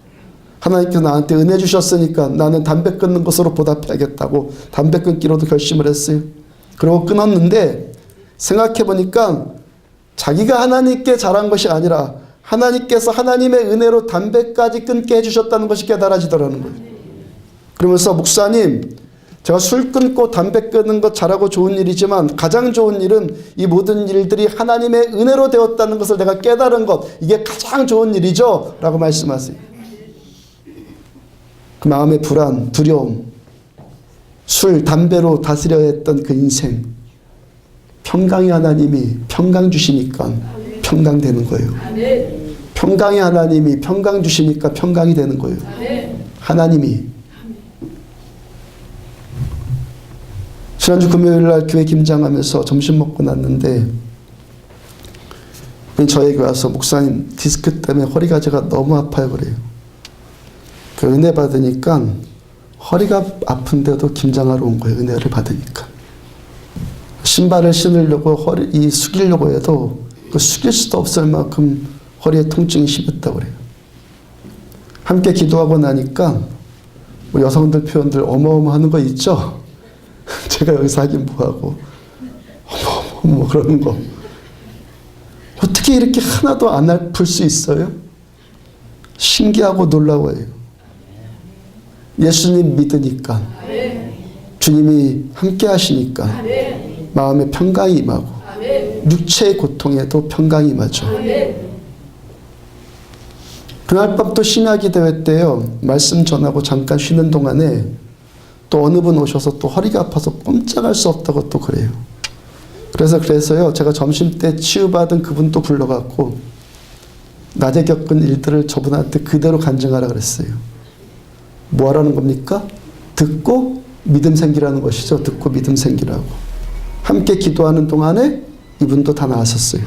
S1: 하나님께서 나한테 은혜 주셨으니까 나는 담배 끊는 것으로 보답해야겠다고 담배 끊기로도 결심을 했어요. 그리고 끊었는데 생각해 보니까 자기가 하나님께 잘한 것이 아니라 하나님께서 하나님의 은혜로 담배까지 끊게 해주셨다는 것이 깨달아지더라는 거예요. 그러면서 목사님, 제가 술 끊고 담배 끊는 것 잘하고 좋은 일이지만 가장 좋은 일은 이 모든 일들이 하나님의 은혜로 되었다는 것을 내가 깨달은 것, 이게 가장 좋은 일이죠? 라고 말씀하세요. 그 마음의 불안, 두려움, 술, 담배로 다스려야 했던 그 인생, 평강의 하나님이 평강 주시니까 평강 되는 거예요. 평강의 하나님이 평강 주시니까 평강이 되는 거예요. 하나님이. 지난주 금요일날 교회 김장하면서 점심 먹고 났는데 저에게 와서 목사님, 디스크 때문에 허리가 제가 너무 아파요 그래요. 그 은혜 받으니까 허리가 아픈데도 김장하러 온 거예요. 은혜를 받으니까. 신발을 신으려고 허리 숙이려고 해도 그 숙일 수도 없을 만큼 허리에 통증이 심했다고 그래요. 함께 기도하고 나니까 뭐 여성들 표현들 어마어마하는 거 있죠? 제가 여기서 하긴 뭐하고 어머 그러는 거. 어떻게 이렇게 하나도 안 아플 수 있어요? 신기하고 놀라워요. 예수님 믿으니까, 주님이 함께 하시니까 마음에 평강이 임하고 육체의 고통에도 평강이 임하죠. 그날 밤 또 신학기 대회 때요, 말씀 전하고 잠깐 쉬는 동안에 또 어느 분 오셔서 또 허리가 아파서 꼼짝할 수 없다고 또 그래요. 그래서요, 제가 점심 때 치유받은 그분 또 불러갖고 낮에 겪은 일들을 저분한테 그대로 간증하라 그랬어요. 뭐 하라는 겁니까? 듣고 믿음 생기라는 것이죠. 듣고 믿음 생기라고. 함께 기도하는 동안에 이분도 다 나았었어요.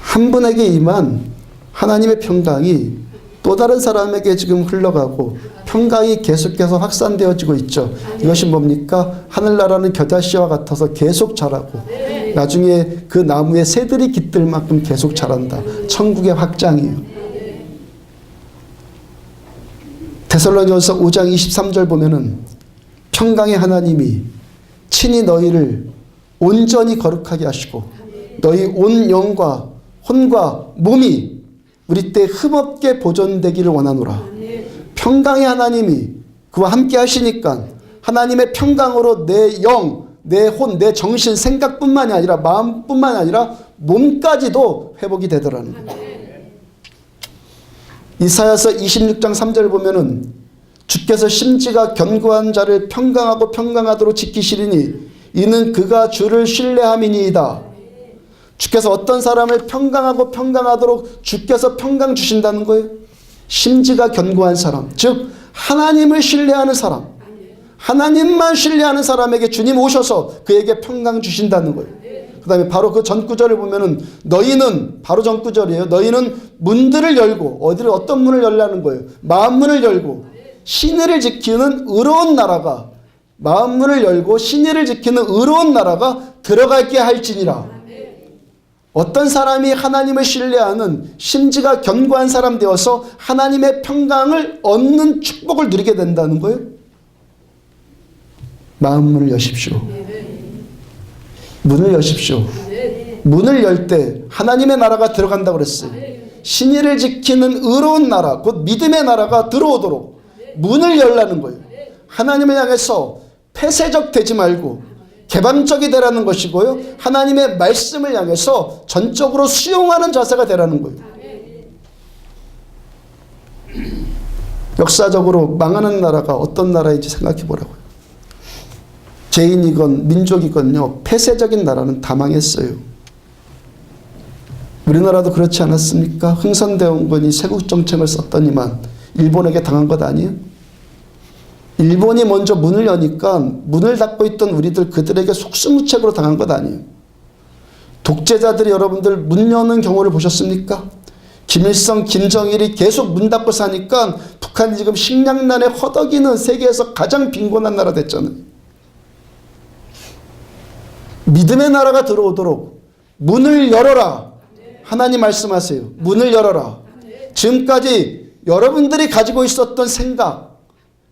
S1: 한 분에게 임한 하나님의 평강이 또 다른 사람에게 지금 흘러가고 평강이 계속해서 확산되어지고 있죠. 이것이 뭡니까? 하늘나라는 겨자씨와 같아서 계속 자라고 나중에 그 나무에 새들이 깃들 만큼 계속 자란다. 천국의 확장이에요. 데살로니가서 5장 23절 보면은 평강의 하나님이 친히 너희를 온전히 거룩하게 하시고 너희 온 영과 혼과 몸이 우리 때 흠없게 보존되기를 원하노라. 평강의 하나님이 그와 함께 하시니까 하나님의 평강으로 내 영, 내 혼, 내 정신, 생각뿐만이 아니라 마음뿐만이 아니라 몸까지도 회복이 되더라는 거예요. 이사야서 26장 3절 보면은 주께서 심지가 견고한 자를 평강하고 평강하도록 지키시리니 이는 그가 주를 신뢰함이니이다. 주께서 어떤 사람을 평강하고 평강하도록 주께서 평강 주신다는 거예요. 심지가 견고한 사람, 즉 하나님을 신뢰하는 사람, 하나님만 신뢰하는 사람에게 주님 오셔서 그에게 평강 주신다는 거예요. 그 다음에 바로 그 전구절을 보면은 너희는, 바로 전구절이에요. 너희는 문들을 열고, 어디를 어떤 문을 열라는 거예요. 마음문을 열고 신의를 지키는 의로운 나라가, 마음문을 열고 신의를 지키는 의로운 나라가 들어갈게 할지니라. 어떤 사람이 하나님을 신뢰하는 심지가 견고한 사람 되어서 하나님의 평강을 얻는 축복을 누리게 된다는 거예요. 마음문을 여십시오. 문을 여십시오. 문을 열 때 하나님의 나라가 들어간다고 그랬어요. 신의를 지키는 의로운 나라, 곧 믿음의 나라가 들어오도록 문을 열라는 거예요. 하나님을 향해서 폐쇄적 되지 말고 개방적이 되라는 것이고요. 하나님의 말씀을 향해서 전적으로 수용하는 자세가 되라는 거예요. 역사적으로 망하는 나라가 어떤 나라인지 생각해 보라고요. 개인이건 민족이건요, 폐쇄적인 나라는 다 망했어요. 우리나라도 그렇지 않았습니까? 흥선대원군이 세국정책을 썼더니만 일본에게 당한 것 아니에요? 일본이 먼저 문을 여니까 문을 닫고 있던 우리들 그들에게 속수무책으로 당한 것 아니에요. 독재자들이 여러분들 문 여는 경우를 보셨습니까? 김일성, 김정일이 계속 문 닫고 사니까 북한이 지금 식량난에 허덕이는 세계에서 가장 빈곤한 나라 됐잖아요. 믿음의 나라가 들어오도록 문을 열어라. 하나님 말씀하세요. 문을 열어라. 지금까지 여러분들이 가지고 있었던 생각,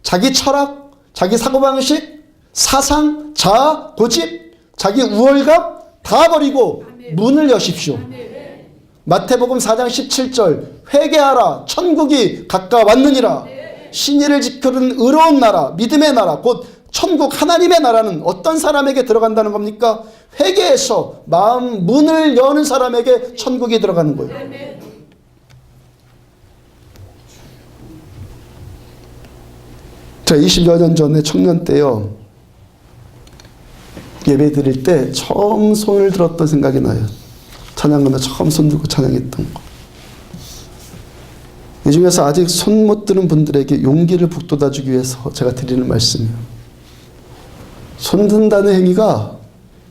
S1: 자기 철학, 자기 사고방식, 사상, 자아, 고집, 자기 우월감 다 버리고 문을 여십시오. 마태복음 4장 17절 회개하라 천국이 가까웠느니라. 신의를 지키는 의로운 나라, 믿음의 나라, 곧 천국 하나님의 나라는 어떤 사람에게 들어간다는 겁니까? 회개해서 마음 문을 여는 사람에게 천국이 들어가는 거예요. 제가 20여 년 전에 청년 때요, 예배 드릴 때 처음 손을 들었던 생각이 나요. 찬양하면 처음 손 들고 찬양했던 거. 이 중에서 아직 손 못 드는 분들에게 용기를 북돋아주기 위해서 제가 드리는 말씀이에요. 손 든다는 행위가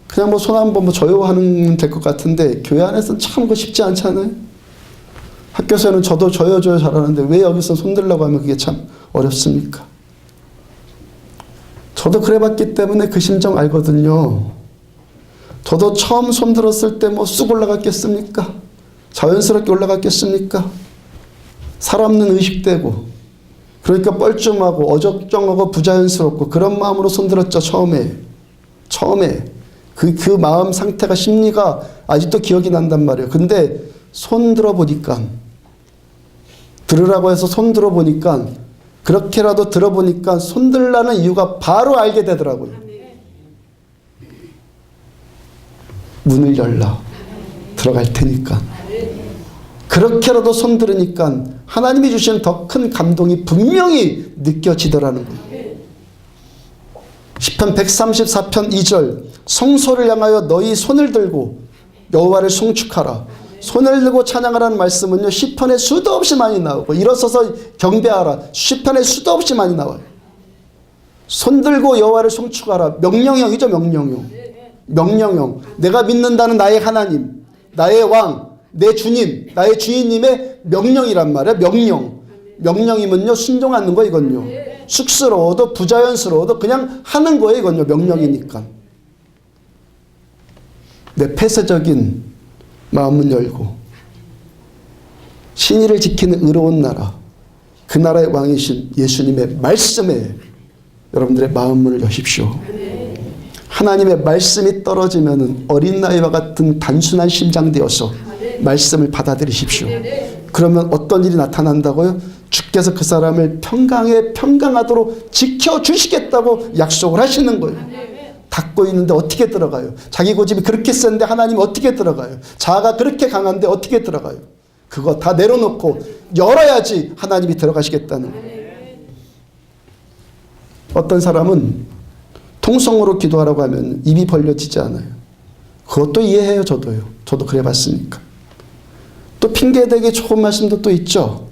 S1: 그냥 뭐 손 한번 뭐 저요 하는 될 것 같은데 교회 안에서는 참 그거 쉽지 않잖아요. 학교에서는 저도 저요 잘하는데 왜 여기서 손 들려고 하면 그게 참 어렵습니까? 저도 그래봤기 때문에 그 심정 알거든요. 저도 처음 손 들었을 때 뭐 쑥 올라갔겠습니까? 자연스럽게 올라갔겠습니까? 사람은 의식되고 그러니까 뻘쭘하고 어정쩡하고 부자연스럽고 그런 마음으로 손 들었죠. 처음에 그 마음 상태가 심리가 아직도 기억이 난단 말이에요. 근데 손 들어보니까 들으라고 해서 손 들어보니까 그렇게라도 들어보니까 손 들라는 이유가 바로 알게 되더라고요. 문을 열라. 들어갈 테니까. 그렇게라도 손 들으니까 하나님이 주시는 더 큰 감동이 분명히 느껴지더라는 거예요. 시편 134편 2절 성소를 향하여 너희 손을 들고 여호와를 송축하라. 손을 들고 찬양하라는 말씀은요, 시편에 수도 없이 많이 나오고 일어서서 경배하라. 시편에 수도 없이 많이 나와요. 손 들고 여호와를 송축하라. 명령형이죠. 명령형. 명령형. 내가 믿는다는 나의 하나님, 나의 왕, 내 주님, 나의 주인님의 명령이란 말이야. 명령. 명령이면요 순종하는 거 이건요. 쑥스러워도 부자연스러워도 그냥 하는 거예요. 이건요. 명령이니까. 내 폐쇄적인 마음은 열고 신의를 지키는 의로운 나라, 그 나라의 왕이신 예수님의 말씀에 여러분들의 마음문을 여십시오. 하나님의 말씀이 떨어지면 어린 나이와 같은 단순한 심장 되어서 말씀을 받아들이십시오. 그러면 어떤 일이 나타난다고요? 주께서 그 사람을 평강하도록 지켜주시겠다고 약속을 하시는 거예요. 닫고 있는데 어떻게 들어가요? 자기 고집이 그렇게 센데 하나님 어떻게 들어가요? 자아가 그렇게 강한데 어떻게 들어가요? 그거 다 내려놓고 열어야지 하나님이 들어가시겠다는 거예요. 어떤 사람은 통성으로 기도하라고 하면 입이 벌려지지 않아요. 그것도 이해해요. 저도요. 저도 그래 봤으니까. 또 핑계대기 좋은 말씀도 또 있죠.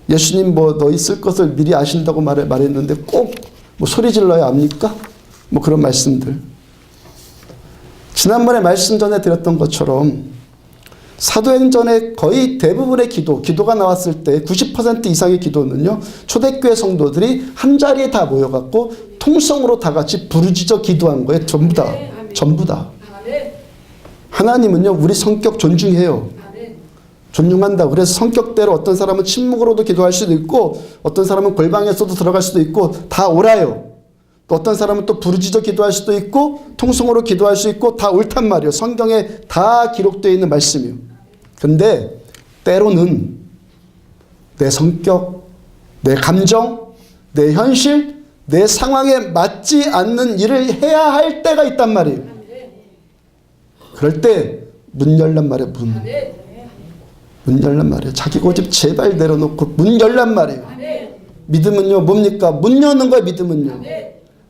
S1: 예수님 뭐 너 있을 것을 미리 아신다고 말했는데 꼭 뭐 소리 질러야 압니까? 뭐 그런 말씀들. 지난번에 말씀 전에 드렸던 것처럼 사도행전의 거의 대부분의 기도가 나왔을 때 90% 이상의 기도는요. 초대교회 성도들이 한 자리에 다 모여갖고 통성으로 다 같이 부르짖어 기도한 거예요. 전부 다. 전부 다. 하나님은요. 우리 성격 존중해요. 존중한다. 그래서 성격대로 어떤 사람은 침묵으로도 기도할 수도 있고 어떤 사람은 골방에서도 들어갈 수도 있고 다 옳아요. 또 어떤 사람은 또 부르짖어 기도할 수도 있고 통성으로 기도할 수 있고 다 옳단 말이에요. 성경에 다 기록되어 있는 말씀이에요. 근데 때로는 내 성격, 내 감정, 내 현실, 내 상황에 맞지 않는 일을 해야 할 때가 있단 말이에요. 그럴 때 문 열란 말이에요. 문 열란 말이에요. 자기 고집 제발 내려놓고 문 열란 말이에요. 믿음은요 뭡니까? 문 여는 거예요. 믿음은요.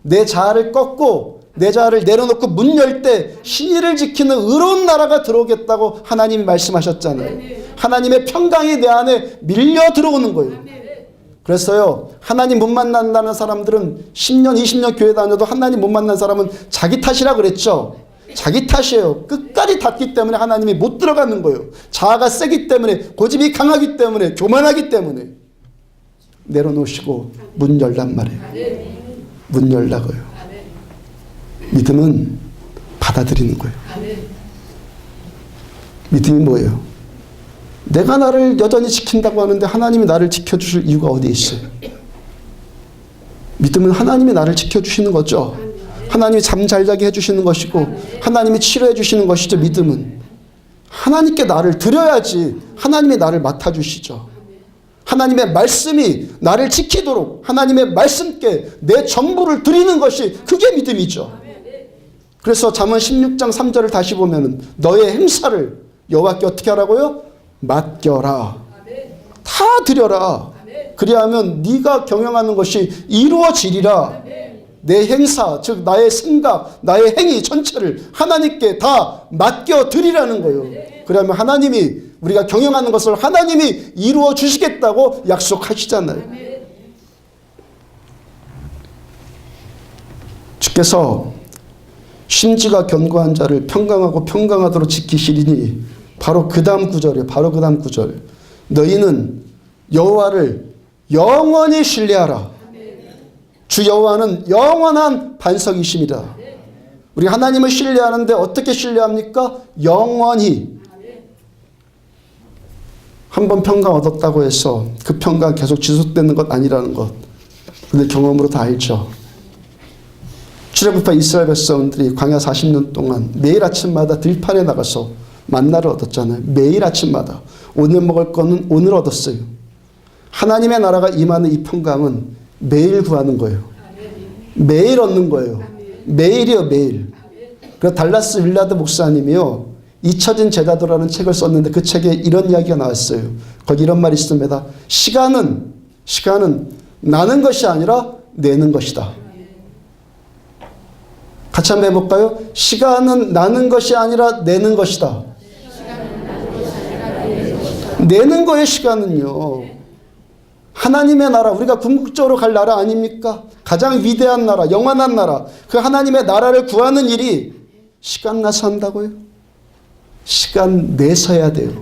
S1: 내 자아를 꺾고 내 자아를 내려놓고 문 열 때 신의를 지키는 의로운 나라가 들어오겠다고 하나님이 말씀하셨잖아요. 하나님의 평강이 내 안에 밀려 들어오는 거예요. 그래서요 하나님 못 만난다는 사람들은 10년 20년 교회 다녀도 하나님 못 만난 사람은 자기 탓이라 그랬죠. 자기 탓이에요. 끝까지 닫기 때문에 하나님이 못 들어가는 거예요. 자아가 세기 때문에, 고집이 강하기 때문에, 교만하기 때문에. 내려놓으시고 문 열란 말이에요. 문 열라고요. 믿음은 받아들이는 거예요. 믿음이 뭐예요? 내가 나를 여전히 지킨다고 하는데 하나님이 나를 지켜주실 이유가 어디에 있어요? 믿음은 하나님이 나를 지켜주시는 거죠. 하나님이 잠 잘 자게 해주시는 것이고 하나님이 치료해 주시는 것이죠. 믿음은 하나님께 나를 드려야지 하나님이 나를 맡아주시죠. 하나님의 말씀이 나를 지키도록 하나님의 말씀께 내 전부를 드리는 것이 그게 믿음이죠. 그래서 잠언 16장 3절을 다시 보면은 너의 행사를 여호와께 어떻게 하라고요? 맡겨라. 다 드려라. 그리하면 네가 경영하는 것이 이루어지리라. 내 행사, 즉 나의 생각, 나의 행위 전체를 하나님께 다 맡겨드리라는 거예요. 그러면 하나님이 우리가 경영하는 것을 하나님이 이루어 주시겠다고 약속하시잖아요. 주께서 심지가 견고한 자를 평강하도록 지키시리니 바로 그 다음 구절이에요. 바로 그 다음 구절. 너희는 여호와를 영원히 신뢰하라. 주 여호와는 영원한 반석이심이다. 우리 하나님을 신뢰하는데 어떻게 신뢰합니까? 영원히. 한번 평강 얻었다고 해서 그 평강 계속 지속되는 것 아니라는 것. 근데 경험으로 다 알죠. 출애굽파 이스라엘 백성들이 광야 40년 동안 매일 아침마다 들판에 나가서 만나를 얻었잖아요. 매일 아침마다. 오늘 먹을 거는 오늘 얻었어요. 하나님의 나라가 임하는 이 평강은 매일 구하는 거예요. 매일 얻는 거예요. 매일이요, 매일. 그래서 달라스 윌라드 목사님이요, 잊혀진 제자도라는 책을 썼는데 그 책에 이런 이야기가 나왔어요. 거기 이런 말이 있습니다. 시간은 나는 것이 아니라 내는 것이다. 같이 한번 해볼까요? 시간은 나는 것이 아니라 내는 것이다. 내는 거예요, 시간은요. 하나님의 나라, 우리가 궁극적으로 갈 나라 아닙니까? 가장 위대한 나라, 영원한 나라, 그 하나님의 나라를 구하는 일이 시간 나서 한다고요? 시간 내서 해야 돼요.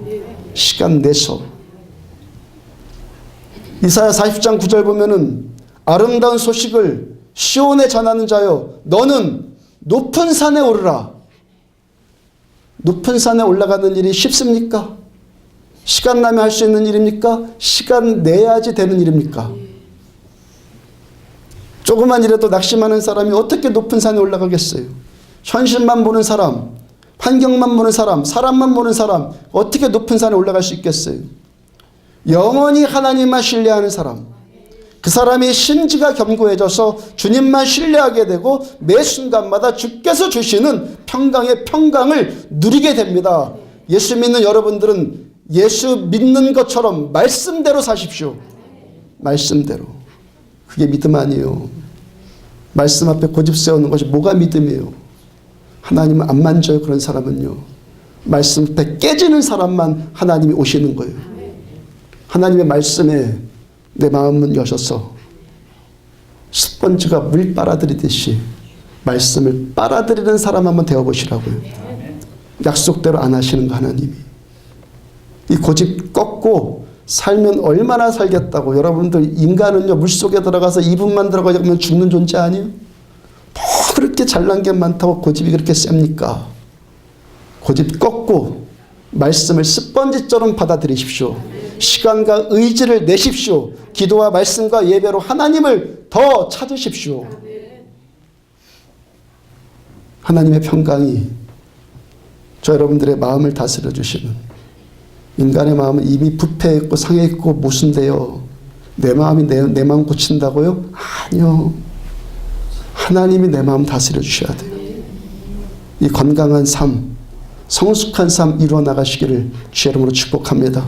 S1: 시간 내서. 이사야 40장 9절 보면은 아름다운 소식을 시온에 전하는 자여 너는 높은 산에 오르라. 높은 산에 올라가는 일이 쉽습니까? 시간 나면 할 수 있는 일입니까? 시간 내야지 되는 일입니까? 조그만 일에도 낙심하는 사람이 어떻게 높은 산에 올라가겠어요? 현실만 보는 사람, 환경만 보는 사람, 사람만 보는 사람, 어떻게 높은 산에 올라갈 수 있겠어요? 영원히 하나님만 신뢰하는 사람, 그 사람이 심지가 견고해져서 주님만 신뢰하게 되고 매 순간마다 주께서 주시는 평강의 평강을 누리게 됩니다. 예수 믿는 여러분들은 예수 믿는 것처럼 말씀대로 사십시오. 말씀대로. 그게 믿음 아니에요. 말씀 앞에 고집 세우는 것이 뭐가 믿음이에요? 하나님은 안 만져요. 그런 사람은요. 말씀 앞에 깨지는 사람만 하나님이 오시는 거예요. 하나님의 말씀에 내 마음은 여셔서 스펀지가 물 빨아들이듯이 말씀을 빨아들이는 사람 한번 되어보시라고요. 약속대로 안 하시는 거 하나님이. 이 고집 꺾고 살면 얼마나 살겠다고. 여러분들 인간은요 물속에 들어가서 2분만 들어가면 죽는 존재 아니에요? 뭐 그렇게 잘난 게 많다고 고집이 그렇게 셉니까? 고집 꺾고 말씀을 스펀지처럼 받아들이십시오. 시간과 의지를 내십시오. 기도와 말씀과 예배로 하나님을 더 찾으십시오. 하나님의 평강이 저 여러분들의 마음을 다스려 주시는, 인간의 마음은 이미 부패했고 상해있고 모순되어 내 마음이 내 마음 고친다고요? 아니요. 하나님이 내 마음 다스려 주셔야 돼요. 이 건강한 삶, 성숙한 삶 이루어 나가시기를 주의 이름으로 축복합니다.